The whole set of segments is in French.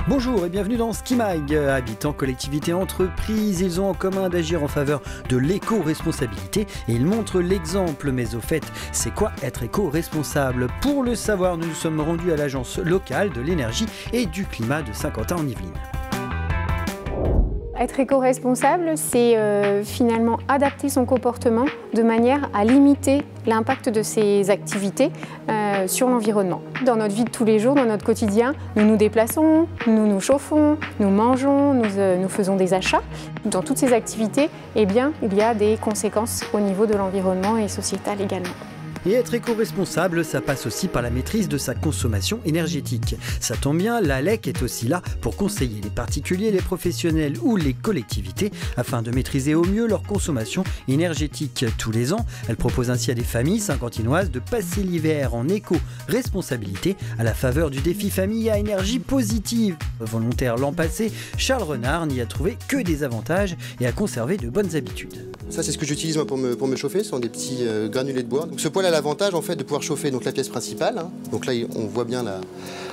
Bonjour et bienvenue dans Skimag. Habitants, collectivités, entreprises, ils ont en commun d'agir en faveur de l'éco-responsabilité et ils montrent l'exemple. Mais au fait, c'est quoi être éco-responsable? Pour le savoir, nous nous sommes rendus à l'agence locale de l'énergie et du climat de Saint-Quentin-en-Yvelines. Être éco-responsable, c'est finalement adapter son comportement de manière à limiter l'impact de ses activités sur l'environnement. Dans notre vie de tous les jours, dans notre quotidien, nous nous déplaçons, nous nous chauffons, nous mangeons, nous faisons des achats. Dans toutes ces activités, eh bien, il y a des conséquences au niveau de l'environnement et sociétal également. Et être éco-responsable, ça passe aussi par la maîtrise de sa consommation énergétique. Ça tombe bien, l'ALEC est aussi là pour conseiller les particuliers, les professionnels ou les collectivités afin de maîtriser au mieux leur consommation énergétique. Tous les ans, elle propose ainsi à des familles saint-quentinoises de passer l'hiver en éco-responsabilité à la faveur du défi famille à énergie positive. Volontaire l'an passé, Charles Renard n'y a trouvé que des avantages et a conservé de bonnes habitudes. Ça, c'est ce que j'utilise pour me chauffer, ce sont des petits granulés de bois. Donc, ce poêle a l'avantage en fait, de pouvoir chauffer donc, la pièce principale. Donc là, on voit bien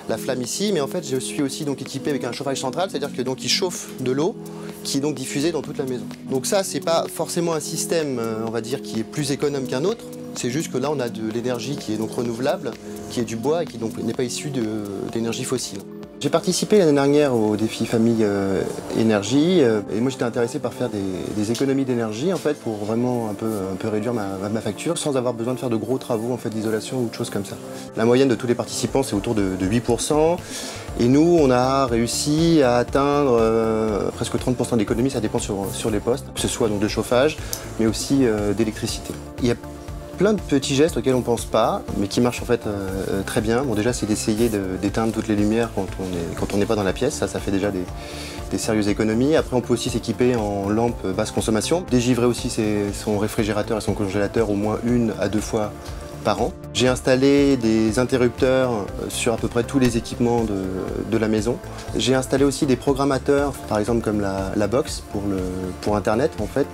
la flamme ici, mais en fait, je suis aussi donc, équipé avec un chauffage central, c'est-à-dire que donc, il chauffe de l'eau qui est donc diffusée dans toute la maison. Donc ça, c'est pas forcément un système, on va dire, qui est plus économe qu'un autre. C'est juste que là, on a de l'énergie qui est donc renouvelable, qui est du bois et qui donc n'est pas issue d'énergie fossile. J'ai participé l'année dernière au défi famille énergie et moi j'étais intéressé par faire des économies d'énergie en fait pour vraiment un peu réduire ma facture sans avoir besoin de faire de gros travaux en fait d'isolation ou de choses comme ça. La moyenne de tous les participants c'est autour de 8% et nous on a réussi à atteindre presque 30% d'économie, ça dépend sur les postes, que ce soit donc de chauffage mais aussi d'électricité. Il y a plein de petits gestes auxquels on ne pense pas, mais qui marchent en fait très bien. Bon, déjà, c'est d'essayer d'éteindre toutes les lumières quand on n'est pas dans la pièce. Ça fait déjà des sérieuses économies. Après, on peut aussi s'équiper en lampes basse consommation. Dégivrer aussi son réfrigérateur et son congélateur au moins 1 à 2 fois par an. J'ai installé des interrupteurs sur à peu près tous les équipements de la maison. J'ai installé aussi des programmateurs, par exemple comme la box pour Internet. En fait,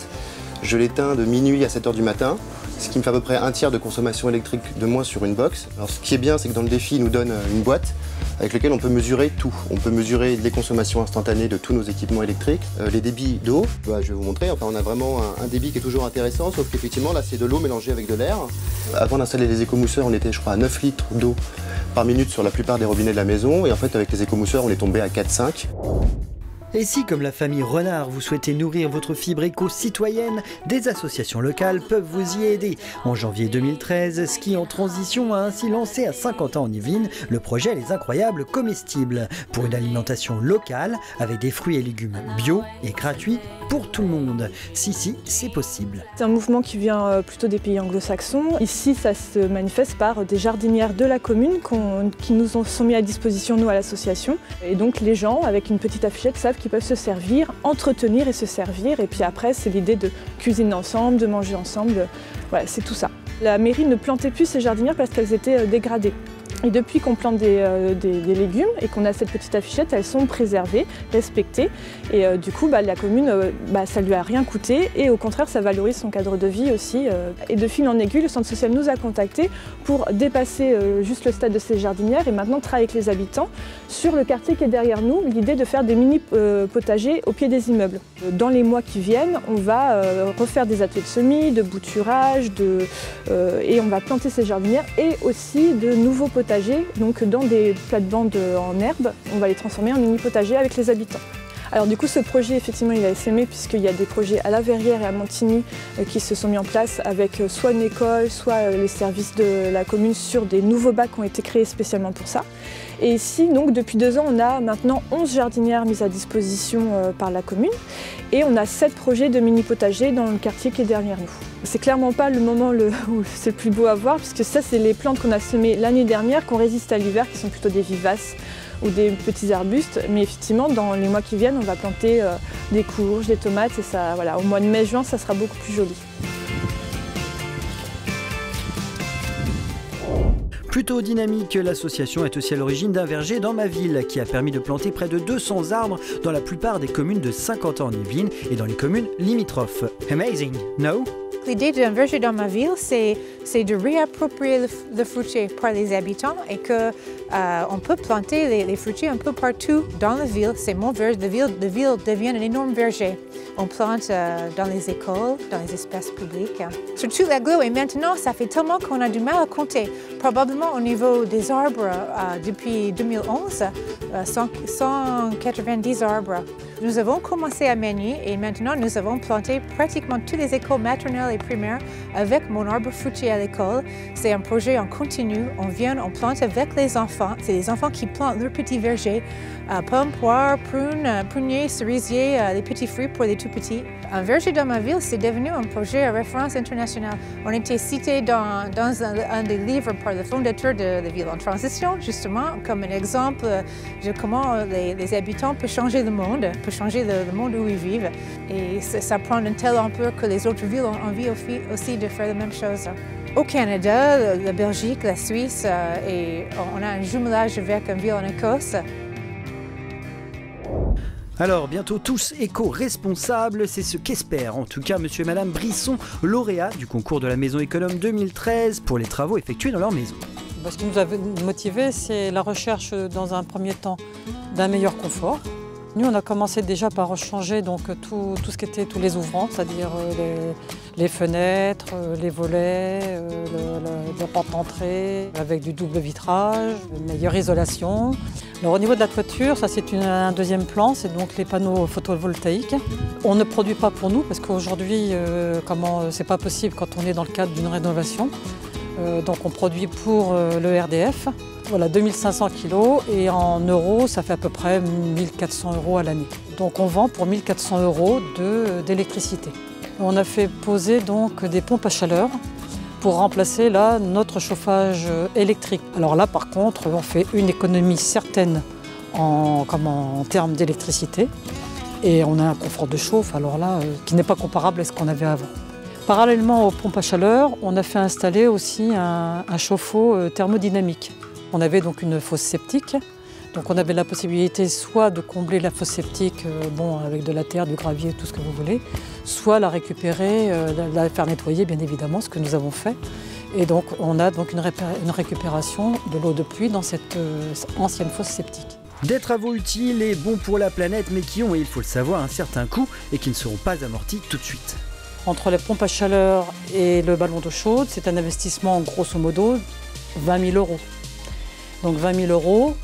je l'éteins de minuit à 7 h du matin. Ce qui me fait à peu près un tiers de consommation électrique de moins sur une box. Alors ce qui est bien, c'est que dans le défi, il nous donne une boîte avec laquelle on peut mesurer tout. On peut mesurer les consommations instantanées de tous nos équipements électriques, les débits d'eau. Je vais vous montrer, enfin, on a vraiment un débit qui est toujours intéressant, sauf qu'effectivement là c'est de l'eau mélangée avec de l'air. Avant d'installer les écomousseurs, on était je crois à 9 litres d'eau par minute sur la plupart des robinets de la maison. Et en fait avec les écomousseurs, on est tombé à 4-5. Et si, comme la famille Renard, vous souhaitez nourrir votre fibre éco-citoyenne, des associations locales peuvent vous y aider. En janvier 2013, Ski en Transition a ainsi lancé à Saint-Quentin-en-Yvelines le projet Les Incroyables Comestibles, pour une alimentation locale avec des fruits et légumes bio et gratuits pour tout le monde. Si, c'est possible. C'est un mouvement qui vient plutôt des pays anglo-saxons. Ici, ça se manifeste par des jardinières de la commune qui nous sont mis à disposition, nous, à l'association. Et donc, les gens, avec une petite affichette, savent qu'ils peuvent se servir, entretenir et se servir. Et puis après, c'est l'idée de cuisiner ensemble, de manger ensemble. Voilà, c'est tout ça. La mairie ne plantait plus ces jardinières parce qu'elles étaient dégradées. Et depuis qu'on plante des légumes et qu'on a cette petite affichette, elles sont préservées, respectées. Et du coup, la commune, ça lui a rien coûté et au contraire, ça valorise son cadre de vie aussi. Et de fil en aiguille, le centre social nous a contactés pour dépasser juste le stade de ces jardinières et maintenant travailler avec les habitants sur le quartier qui est derrière nous, l'idée de faire des mini potagers au pied des immeubles. Dans les mois qui viennent, on va refaire des ateliers de semis, de bouturage, et on va planter ces jardinières et aussi de nouveaux potagers. Donc dans des plates-bandes en herbe, on va les transformer en mini potager avec les habitants. Alors du coup ce projet effectivement il a essaimé puisqu'il y a des projets à La Verrière et à Montigny qui se sont mis en place avec soit une école, soit les services de la commune sur des nouveaux bacs qui ont été créés spécialement pour ça. Et ici donc depuis 2 ans on a maintenant 11 jardinières mises à disposition par la commune et on a 7 projets de mini potagers dans le quartier qui est derrière nous. C'est clairement pas le moment où c'est le plus beau à voir puisque ça c'est les plantes qu'on a semées l'année dernière qui résistent à l'hiver, qui sont plutôt des vivaces ou des petits arbustes, mais effectivement dans les mois qui viennent on va planter des courges, des tomates et ça, voilà, au mois de mai-juin ça sera beaucoup plus joli. Plutôt dynamique, l'association est aussi à l'origine d'un verger dans ma ville qui a permis de planter près de 200 arbres dans la plupart des communes de Saint-Quentin-en-Yvelines et dans les communes limitrophes. Amazing, no? L'idée d'un verger dans ma ville, c'est de réapproprier le fruitier par les habitants et que On peut planter les fruitiers un peu partout dans la ville. C'est mon verger. La ville devient un énorme verger. On plante dans les écoles, dans les espaces publics. Sur toute l'agglo, et maintenant, ça fait tellement qu'on a du mal à compter. Probablement au niveau des arbres, depuis 2011, 190 arbres. Nous avons commencé à manier et maintenant nous avons planté pratiquement toutes les écoles maternelles et primaires avec mon arbre fruitier à l'école. C'est un projet en continu. On vient, on plante avec les enfants. C'est les enfants qui plantent leurs petits vergers. Pommes, poires, prunes, pruniers, cerisiers, les petits fruits pour les tout petits. Un verger dans ma ville, c'est devenu un projet à référence internationale. On était cité dans un des livres par le fondateur de la ville en transition, justement, comme un exemple de comment les habitants peuvent changer le monde, changer le monde où ils vivent. Et ça prend une telle ampleur que les autres villes ont envie aussi de faire la même chose. Au Canada, la Belgique, la Suisse, et on a un jumelage avec une ville en Écosse. Alors, bientôt tous éco-responsables, c'est ce qu'espèrent en tout cas monsieur et madame Brisson, lauréats du concours de la Maison Économe 2013 pour les travaux effectués dans leur maison. Ce qui nous a motivés, c'est la recherche dans un premier temps d'un meilleur confort. Nous, on a commencé déjà par changer donc, tout ce qui était tous les ouvrants, c'est-à-dire les fenêtres, les volets, la porte d'entrée avec du double vitrage, une meilleure isolation. Alors, au niveau de la toiture, ça c'est un deuxième plan, c'est donc les panneaux photovoltaïques. On ne produit pas pour nous parce qu'aujourd'hui, c'est pas possible quand on est dans le cadre d'une rénovation. Donc on produit pour le RDF. Voilà, 2500 kg et en euros, ça fait à peu près 1400 € à l'année. Donc on vend pour 1400 € d'électricité. On a fait poser donc des pompes à chaleur pour remplacer là notre chauffage électrique. Alors là par contre, on fait une économie certaine en termes d'électricité et on a un confort de chauffe alors là qui n'est pas comparable à ce qu'on avait avant. Parallèlement aux pompes à chaleur, on a fait installer aussi un chauffe-eau thermodynamique. On avait donc une fosse septique, donc on avait la possibilité soit de combler la fosse septique avec de la terre, du gravier, tout ce que vous voulez, soit la récupérer, la faire nettoyer bien évidemment, ce que nous avons fait. Et donc on a donc une récupération de l'eau de pluie dans cette ancienne fosse septique. Des travaux utiles et bons pour la planète mais qui ont, et il faut le savoir, un certain coût et qui ne seront pas amortis tout de suite. Entre les pompes à chaleur et le ballon d'eau chaude, c'est un investissement grosso modo 20 000 €. Donc 20 000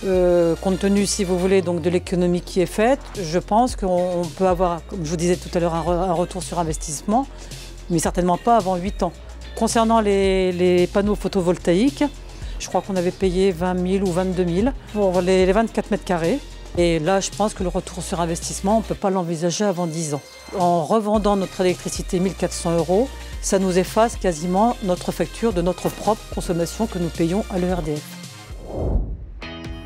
€, compte tenu, si vous voulez, donc de l'économie qui est faite, je pense qu'on peut avoir, comme je vous disais tout à l'heure, un retour sur investissement, mais certainement pas avant 8 ans. Concernant les panneaux photovoltaïques, je crois qu'on avait payé 20 000 ou 22 000 pour les 24 mètres carrés. Et là, je pense que le retour sur investissement, on ne peut pas l'envisager avant 10 ans. En revendant notre électricité 1400 €, ça nous efface quasiment notre facture de notre propre consommation que nous payons à l'ERDF.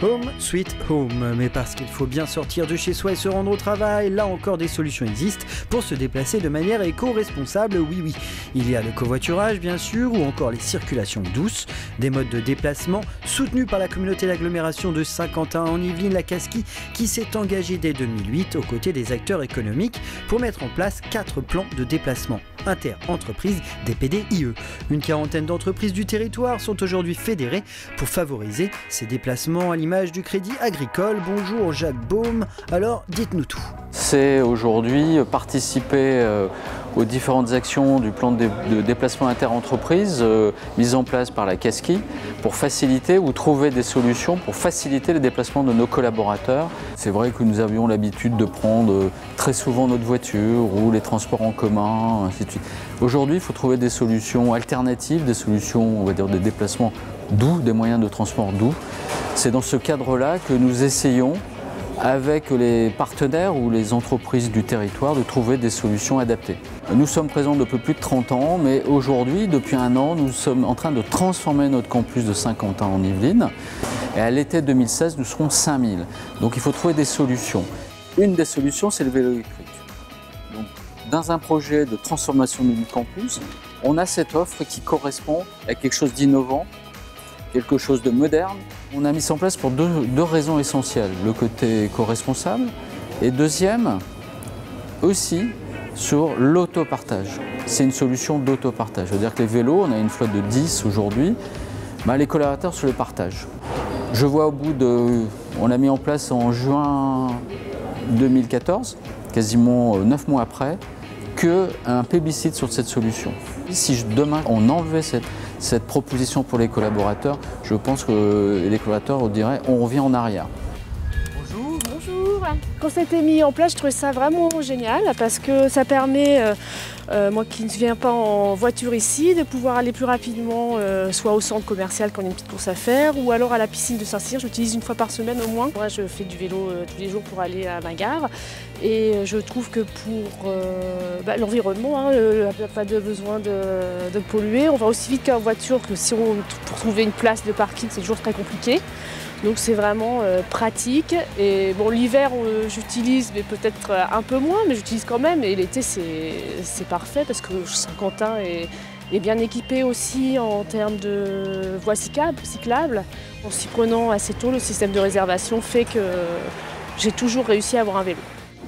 Home sweet home, mais parce qu'il faut bien sortir de chez soi et se rendre au travail, là encore des solutions existent pour se déplacer de manière éco-responsable, oui. Il y a le covoiturage bien sûr, ou encore les circulations douces, des modes de déplacement soutenus par la communauté d'agglomération de Saint-Quentin en Yvelines, la Casquie, qui s'est engagée dès 2008 aux côtés des acteurs économiques pour mettre en place 4 plans de déplacement inter-entreprises DPDIE. Une quarantaine d'entreprises du territoire sont aujourd'hui fédérées pour favoriser ces déplacements à l'image du Crédit Agricole. Bonjour Jacques Baume, alors dites-nous tout. C'est aujourd'hui participer aux différentes actions du plan de déplacement inter-entreprise mis en place par la Casquie pour faciliter ou trouver des solutions pour faciliter les déplacements de nos collaborateurs. C'est vrai que nous avions l'habitude de prendre très souvent notre voiture ou les transports en commun, ainsi de suite. Aujourd'hui, il faut trouver des solutions alternatives, des solutions, on va dire, des déplacements doux, des moyens de transport doux. C'est dans ce cadre-là que nous essayons, avec les partenaires ou les entreprises du territoire, de trouver des solutions adaptées. Nous sommes présents depuis plus de 30 ans, mais aujourd'hui, depuis 1 an, nous sommes en train de transformer notre campus de Saint-Quentin en Yvelines. Et à l'été 2016, nous serons 5000. Donc il faut trouver des solutions. Une des solutions, c'est le vélo électrique. Donc, dans un projet de transformation du campus, on a cette offre qui correspond à quelque chose d'innovant, quelque chose de moderne. On a mis ça en place pour deux raisons essentielles. Le côté éco-responsable et deuxième, aussi sur l'autopartage. C'est une solution d'autopartage. C'est-à-dire que les vélos, on a une flotte de 10 aujourd'hui, les collaborateurs se les partagent. Je vois on l'a mis en place en juin 2014, quasiment 9 mois après, qu'un plébiscite sur cette solution. Si demain on enlevait cette proposition pour les collaborateurs, je pense que les collaborateurs diraient on revient en arrière. Bonjour. Quand ça a été mis en place, je trouvais ça vraiment génial parce que ça permet, moi qui ne viens pas en voiture ici, de pouvoir aller plus rapidement, soit au centre commercial quand il y a une petite course à faire, ou alors à la piscine de Saint-Cyr. J'utilise une fois par semaine au moins. Moi, je fais du vélo tous les jours pour aller à ma gare. Et je trouve que pour l'environnement, pas de besoin de polluer. On va aussi vite qu'en voiture, que si pour trouver une place de parking, c'est toujours très compliqué. Donc c'est vraiment pratique. Et bon, l'hiver, j'utilise, mais peut-être un peu moins, mais j'utilise quand même. Et l'été, c'est parfait parce que Saint-Quentin est bien équipé aussi en termes de voies cyclables. En s'y prenant assez tôt, le système de réservation fait que j'ai toujours réussi à avoir un vélo.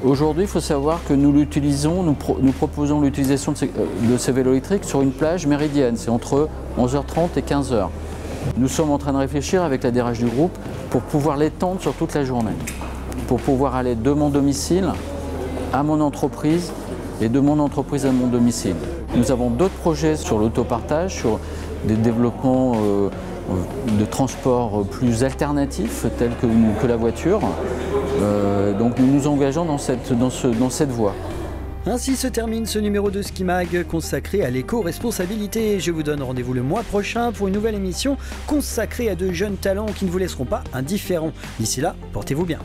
Aujourd'hui, il faut savoir que nous proposons l'utilisation de ces vélos électriques sur une plage méridienne. C'est entre 11h30 et 15h. Nous sommes en train de réfléchir avec la DRH du groupe pour pouvoir l'étendre sur toute la journée. Pour pouvoir aller de mon domicile à mon entreprise et de mon entreprise à mon domicile. Nous avons d'autres projets sur l'autopartage, sur des développements de transport plus alternatifs tels que la voiture. Donc nous nous engageons dans cette voie. Ainsi se termine ce numéro de Skimag consacré à l'éco-responsabilité. Je vous donne rendez-vous le mois prochain pour une nouvelle émission consacrée à de jeunes talents qui ne vous laisseront pas indifférents. D'ici là, portez-vous bien.